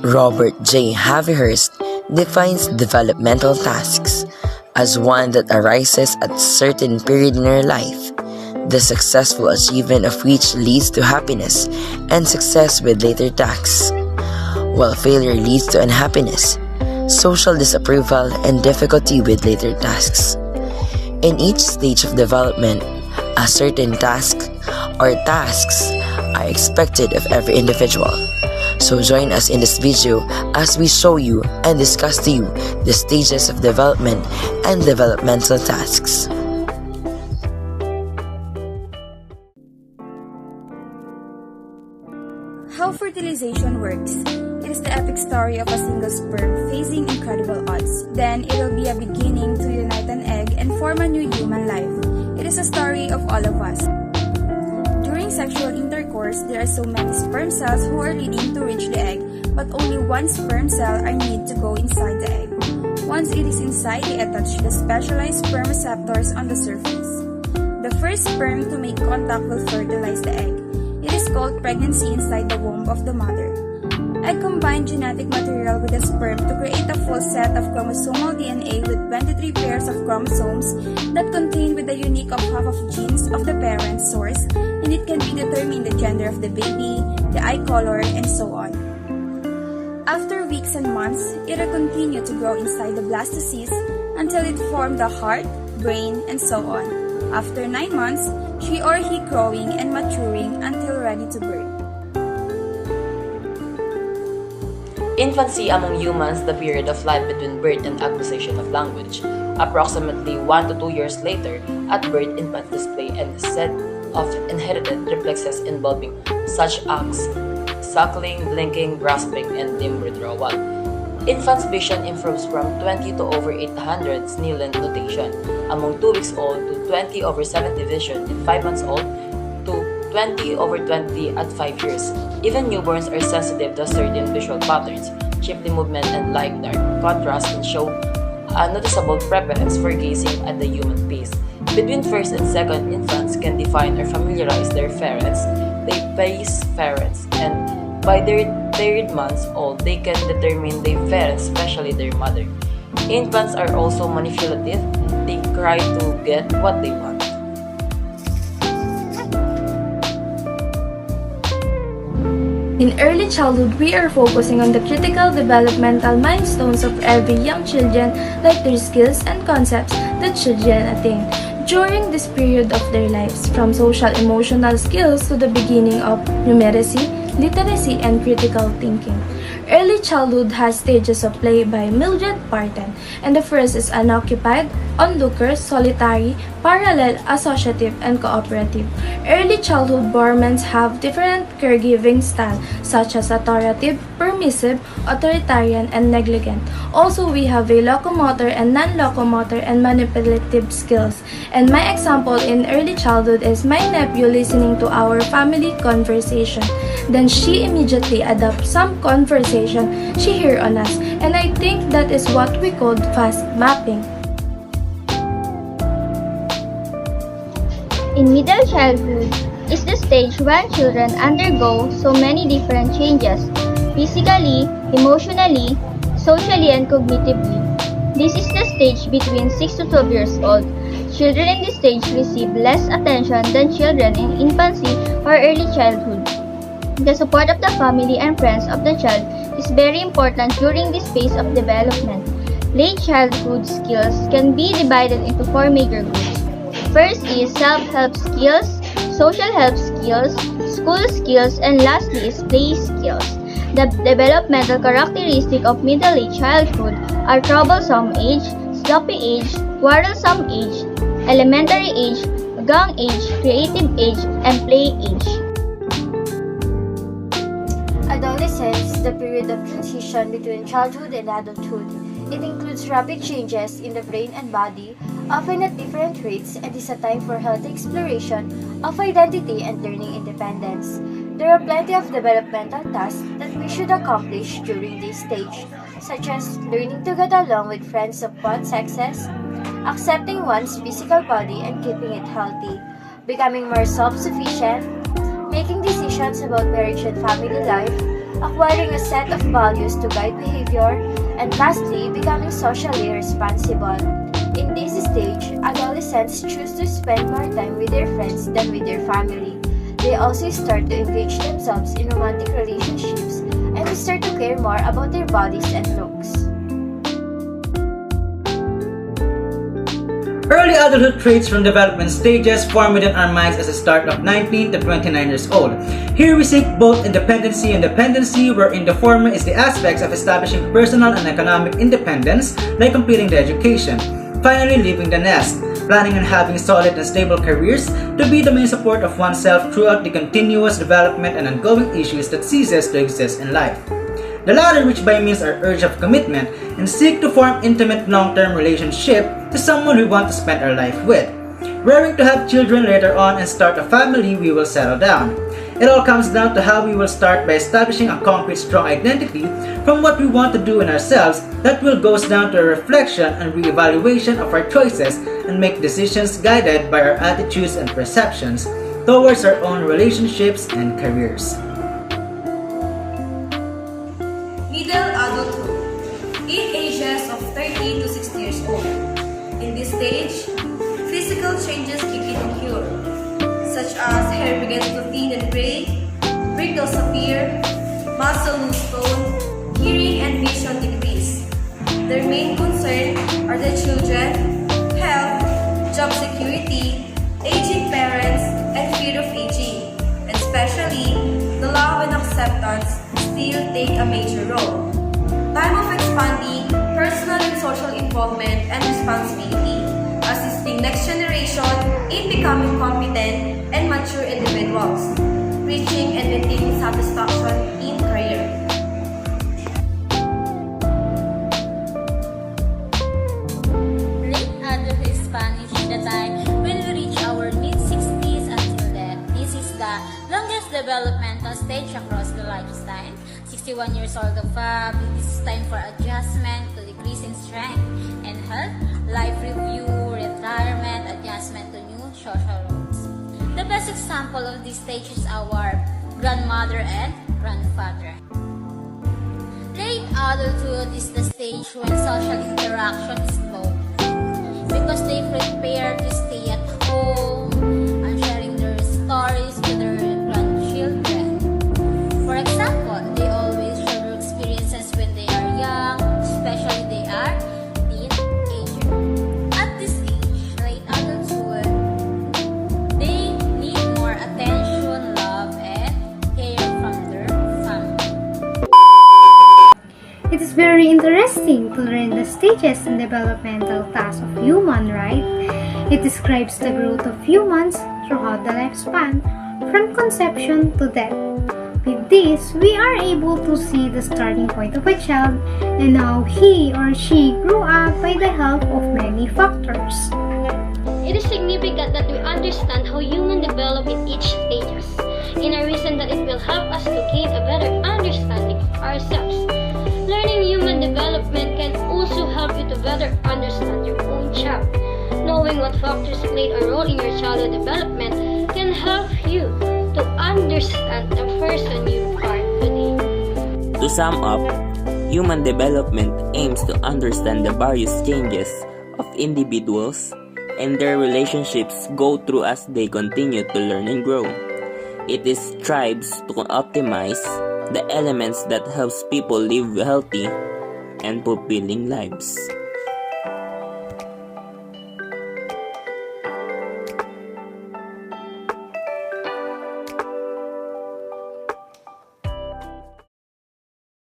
Robert J. Havihurst defines developmental tasks as one that arises at a certain period in our life, the successful achievement of which leads to happiness and success with later tasks, while failure leads to unhappiness, social disapproval, and difficulty with later tasks. In each stage of development, a certain task or tasks are expected of every individual. So join us in this video as we show you and discuss to you the stages of development and developmental tasks. How fertilization works. It is the epic story of a single sperm facing incredible odds. Then it will be a beginning to unite an egg and form a new human life. It is a story of all of us. During sexual intercourse, there are so many sperm cells who are leading to reach the egg, but only one sperm cell are needed to go inside the egg. Once it is inside, they attach the specialized sperm receptors on the surface. The first sperm to make contact will fertilize the egg. It is called pregnancy inside the womb of the mother. Egg combine genetic material with the sperm to create a full set of chromosomal DNA with 23 pairs of chromosomes that contain with the unique of half of genes of the parent source, and it can be determined the gender of the baby, the eye color, and so on. After weeks and months, it will continue to grow inside the blastocyst until it forms the heart, brain, and so on. After 9 months, she or he growing and maturing until ready to birth. Infancy among humans, the period of life between birth and acquisition of language. Approximately 1 to 2 years later, at birth, infants display a set of inherited reflexes involving such acts: suckling, blinking, grasping, and limb withdrawal. Infants' vision improves from 20 to over 800 Snellen notation among 2 weeks old to 20 over 70 vision in 5 months old to 20 over 20 at 5 years. Even newborns are sensitive to certain visual patterns, chiefly movement and light dark contrast, and show a noticeable preference for gazing at the human face. Between first and second, infants can define or familiarize their pharynx, they face pharynx, and by their 3rd months old, they can determine their pharynx, especially their mother. Infants are also manipulative, they cry to get what they want. In early childhood, we are focusing on the critical developmental milestones of every young children, like their skills and concepts that children attain during this period of their lives, from social emotional skills to the beginning of numeracy, literacy, and critical thinking. Early childhood has stages of play by Mildred Parton, and the first is unoccupied, onlooker, solitary, parallel, associative, and cooperative. Early childhood bormans have different caregiving style, such as authoritative, permissive, authoritarian, and negligent. Also, we have a locomotor and non-locomotor and manipulative skills. And my example in early childhood is my nephew listening to our family conversation. Then she immediately adopts some conversation she hear on us, and I think that is what we call fast mapping. In middle childhood is the stage when children undergo so many different changes, physically, emotionally, socially, and cognitively. This is the stage between 6 to 12 years old. Children in this stage receive less attention than children in infancy or early childhood. The support of the family and friends of the child is very important during this phase of development. Late childhood skills can be divided into 4 major groups. First is self-help skills, social help skills, school skills, and lastly is play skills. The developmental characteristics of middle-aged childhood are troublesome age, sloppy age, quarrelsome age, elementary age, young age, creative age, and play age. Adolescence, the period of transition between childhood and adulthood. It includes rapid changes in the brain and body, often at different rates, and is a time for healthy exploration of identity and learning independence. There are plenty of developmental tasks that we should accomplish during this stage, such as learning to get along with friends of both sexes, accepting one's physical body and keeping it healthy, becoming more self-sufficient, making decisions about marriage and family life, acquiring a set of values to guide behavior, and lastly, becoming socially responsible. In this stage, adolescents choose to spend more time with their friends than with their family. They also start to engage themselves in romantic relationships and start to care more about their bodies and looks. Early adulthood traits from development stages form within our minds as a start of 19 to 29 years old. Here we seek both independency and dependency, wherein the former is the aspects of establishing personal and economic independence, like completing the education. Finally, leaving the nest, planning on having solid and stable careers to be the main support of oneself throughout the continuous development and ongoing issues that ceases to exist in life. The latter, which by means our urge of commitment and seek to form intimate long-term relationship to someone we want to spend our life with. Raring to have children later on and start a family, we will settle down. It all comes down to how we will start by establishing a concrete strong identity from what we want to do in ourselves that will goes down to a reflection and re-evaluation of our choices and make decisions guided by our attitudes and perceptions towards our own relationships and careers. Middle adulthood, in ages of 30 to 60 years old. In this stage, physical changes begin to occur, such as hair begins to thin and gray, wrinkles appear, muscle lose tone, hearing and vision decrease. Their main concern are the children, health, job security, aging parents, and fear of aging, and especially the love and acceptance still take a major role. Time of expanding personal and social involvement and responsibility, assisting next generation in becoming competent and mature individuals, reaching and maintaining satisfaction in career. Late adulthood Spanish is the time when we reach our mid-60s until death. This is the longest developmental stage across the lifespan. 61 years old of this is time for adjustment to decrease in strength and health, life review, retirement, adjustment to new social roles. The best example of this stage is our grandmother and grandfather. Late adulthood is the stage when social interaction is low because they prepare to stay at home and sharing their stories with their grandchildren. For example, they always share their experiences when they are young, especially they are teenagers. At this age, late adulthood, they need more attention, love, and care from their family. It is very interesting to learn the stages and developmental tasks of human, right? It describes the growth of humans throughout the lifespan, from conception to death. With this, we are able to see the starting point of a child and how he or she grew up by the help of many factors. It is significant that we understand how humans develop in each stages, in a reason that it will help us to gain a better understanding of ourselves. Learning human development can also help you to better understand your own child. Knowing what factors played a role in your childhood development can help you to understand the person you are today. To sum up, human development aims to understand the various changes of individuals and their relationships go through as they continue to learn and grow. It strives to optimize the elements that helps people live healthy and fulfilling lives.